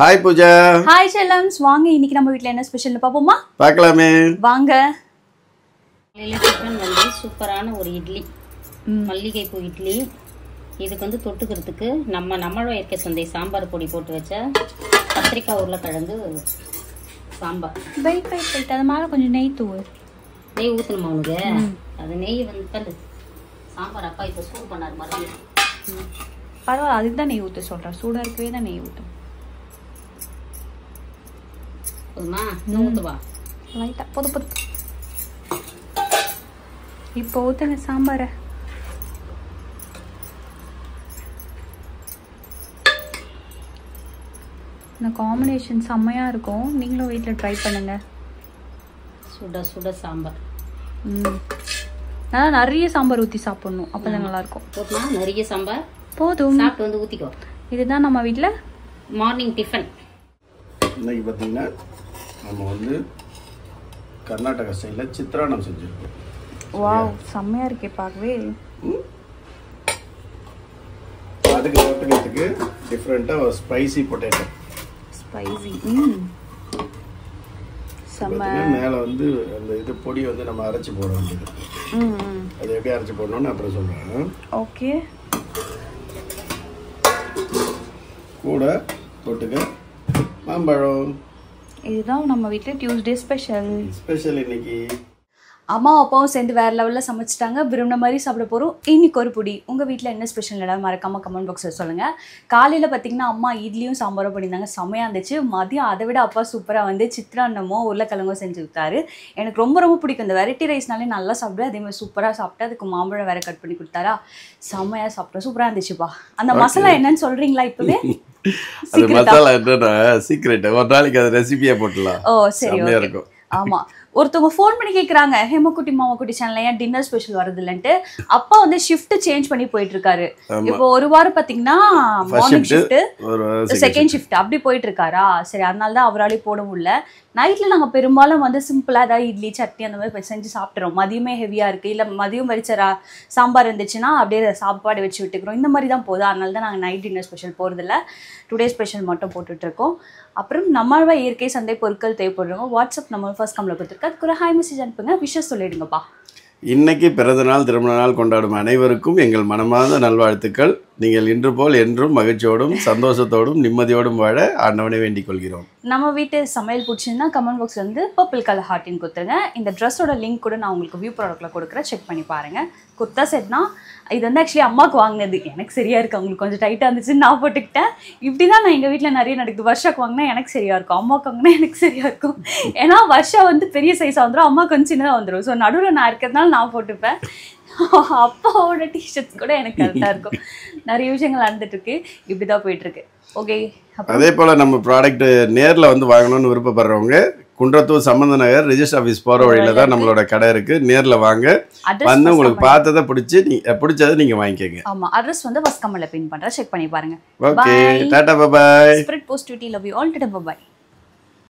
Hi Pooja. Hi Shellams, வாங்க இன்னைக்கு நம்ம வீட்ல என்ன ஸ்பெஷல்னு பாப்போமா? பார்க்கலாமே. வாங்க. காலையில டிஃபன் வந்து சூப்பரான ஒரு இட்லி. மல்லிகை பூ இட்லி. இதுக்கு வந்து தொட்டுக்கிறதுக்கு நம்மளோட இயற்கை சந்தை சாம்பார் பொடி போட்டு வச்ச கத்திரிக்காய் உருளைக்கிழங்கு சாம்பார். வெயிட் அது மேல கொஞ்சம் நெய் தூவு. நெய் ஊற்றணுமா உனக்கு? அது நெய் வந்து சாம்பார் அப்பா இப்போ சூடு பண்ணார் மறுபடியும். பரவாயில்ல, அதுக்கு தான் நெய் ஊற்ற சொல்கிறேன். சூடாக இருக்கவே தான் நெய் ஊற்றும். போதுமா? இன்னும் ஊற்றுவா லைட்டாக போதும். இப்போ ஊற்றுங்க சாம்பாரை. இந்த காம்பினேஷன் செம்மையாக இருக்கும். நீங்களும் வீட்டில் ட்ரை பண்ணுங்க. சுட சுட சாம்பார். நல்லா நிறைய சாம்பார் ஊற்றி சாப்பிடணும், அப்போ தான் நல்லாயிருக்கும். போதுமா? நிறைய சாம்பார் போதும். சாப்பிட்டு வந்து ஊற்றிக்கோ. இதுதான் நம்ம வீட்டில் மார்னிங் டிஃபன். இன்னைக்கு பார்த்தீங்கன்னா நம்ம வந்து கர்நாடகா ஸ்டைலில் சித்ரானம் செஞ்சுருக்கோம். வாவ், செம்மையாக இருக்கே பார்க்கவே. அதுக்கு தொட்டுக்கிறதுக்கு டிஃப்ரெண்ட்டாக ஒரு ஸ்பைசி பொட்டேட்டோ. ஸ்பைசி. செம்ம. மேலே வந்து அந்த இது பொடி வந்து நம்ம அரைச்சி போட வேண்டியது. அது எப்படி அரைச்சி போடணும்னு அப்புறம் சொல்கிறேன். ஓகே. கூட தொட்டுக்க மாம்பழம். இதுதான் நம்ம வீட்டில் டியூஸ்டே ஸ்பெஷல் இன்னைக்கு. அம்மா அப்பாவும் சேர்ந்து வேறு லெவலில் சமைச்சிட்டாங்க. விரும்பின மாதிரி சாப்பிட போகிறோம். இன்னைக்கு ஒரு பொடி. உங்கள் வீட்டில் என்ன ஸ்பெஷல் இடம் மறக்காமல் கமெண்ட் பாக்ஸில் சொல்லுங்கள். காலையில் பார்த்தீங்கன்னா அம்மா இட்லியும் சாம்பாரும் பண்ணியிருந்தாங்க, செம்மையாக இருந்துச்சு. மதியம் அதை விட அப்பா சூப்பராக வந்து சித்ரான்னமோ உருளைக்கிழங்கோ செஞ்சு கொடுத்தாரு. எனக்கு ரொம்ப ரொம்ப பிடிக்கும். இந்த வெரைட்டி ரைஸ்னாலே நல்லா சாப்பிடுவேன். அதேமாதிரி சூப்பராக சாப்பிட்டு அதுக்கு மாம்பழம் வேறு கட் பண்ணி கொடுத்தாரா, செம்மையாக சாப்பிட்டேன். சூப்பராக இருந்துச்சுப்பா. அந்த மசாலா என்னன்னு சொல்கிறீங்களா இப்போவே? அது மசாலா என்னன்னா சீக்ரெட். ஒரு நாளைக்கு அது ரெசிபியா போட்டலாம். ஓ சரி, இருக்கும். ஆமா, ஒருத்தவங்க ஃபோன் பண்ணி கேட்குறாங்க, ஹேமக்குட்டி மாமாக்குட்டி சேனல்ல ஏன் டின்னர் ஸ்பெஷல் வருது இல்லைன்ட்டு. அப்பா வந்து ஷிஃப்ட் சேஞ்ச் பண்ணி போயிட்டு இருக்காரு. இப்போ ஒரு வாரம் பார்த்தீங்கன்னா மார்னிங் ஷிஃப்ட், செகண்ட் ஷிஃப்ட் அப்படி போயிட்டு இருக்காரா. சரி, அதனால தான் அவராலே போட முடியல. நைட்டில் நாங்கள் பெரும்பாலும் வந்து சிம்பிளாக ஏதாவது இட்லி சட்னி அந்த மாதிரி செஞ்சு சாப்பிட்றோம். மதியமே ஹெவியாக இருக்குது, இல்லை மதியம் வரிச்ச சாம்பார் இருந்துச்சுன்னா அப்படியே சாப்பாடு வச்சு விட்டுக்கிறோம். இந்த மாதிரி தான் போகுது. அதனால தான் நாங்கள் நைட் டின்னர் ஸ்பெஷல் போகிறதில்ல. டுடே ஸ்பெஷல் மட்டும் போட்டுட்ருக்கோம். அப்புறம் நம்மளோட இயற்கை சந்தை பொருட்கள் தேவைப்படுறவங்க வாட்ஸ்அப் நம்ம ஃபர்ஸ்ட் கம்மில் கொடுத்துருக்கு. அதுக்கு ஒரு ஹாய் மெசேஜ் அனுப்புங்க, விஷஸ் சொல்லிடுங்கப்பா. இன்னைக்கு பிறந்த நாள் திருமண நாள் கொண்டாடும் அனைவருக்கும் எங்கள் மனமார்ந்த நல்வாழ்த்துக்கள். நீங்கள் இன்று போல் என்றும் மகிழ்ச்சியோடும் சந்தோஷத்தோடும் நிம்மதியோடும் வாழ ஆண்டவனை வேண்டிக் கொள்கிறோம். நம்ம வீட்டு சமையல் பிடிச்சிருந்தா கமெண்ட் பாக்ஸ் வந்து பர்பிள் கலர் ஹார்ட்டின் கொடுத்துருங்க. இந்த ட்ரெஸ்ஸோட லிங்க் கூட நான் உங்களுக்கு வியூ ப்ராடக்ட்டில் கொடுக்குறேன், செக் பண்ணி பாருங்கள். குர்த்தா செட்னா இது வந்து ஆக்சுவலி அம்மாவுக்கு வாங்கினது. எனக்கு சரியாக இருக்குது, அவங்களுக்கு கொஞ்சம் டைட்டாக இருந்துச்சுன்னு நான் போட்டுக்கிட்டேன். இப்படி தான் நான் எங்கள் வீட்டில் நிறைய நடக்குது. வருஷாக்கு வாங்கினா எனக்கு சரியாக இருக்கும், அம்மாவுக்கு வாங்கினா எனக்கு சரியாக இருக்கும். ஏன்னா வருஷம் வந்து பெரிய சைஸாக வந்துடும், அம்மா கொஞ்சம் சின்னதாக வந்துடும். ஸோ நடுவில் நான் இருக்கிறதுனால நான் போட்டுப்பேன். அப்பாவோட டிஷர்ட்ஸ் கூட எனக்கு கரெக்டாக இருக்கும். நிறைய விஷயங்கள் நடந்துட்டு இருக்கு. இப்படி தான் போயிட்டு இருக்கு. ஓகே, அதே போல் நம்ம ப்ராடக்ட் நேரில் வந்து வாங்கணும்னு விருப்பப்படுறவங்க குன்றத்தூர் சம்பந்த நகர் ரிஜிஸ்டர் ஆஃபீஸ் போகிற வழியில் தான் நம்மளோட கடை இருக்குது. நேரில் வாங்க, வந்து உங்களுக்கு பார்த்ததை பிடிச்சதை நீங்கள் வாங்கிக்கோங்க. ஆமாம், அட்ரஸ் வந்து ஃபர்ஸ்ட் கமெண்ட்ல பின் பண்ணுறேன், செக் பண்ணி பாருங்க. Okay, tata bye bye. Spirit positivity, love you all, tata bye by.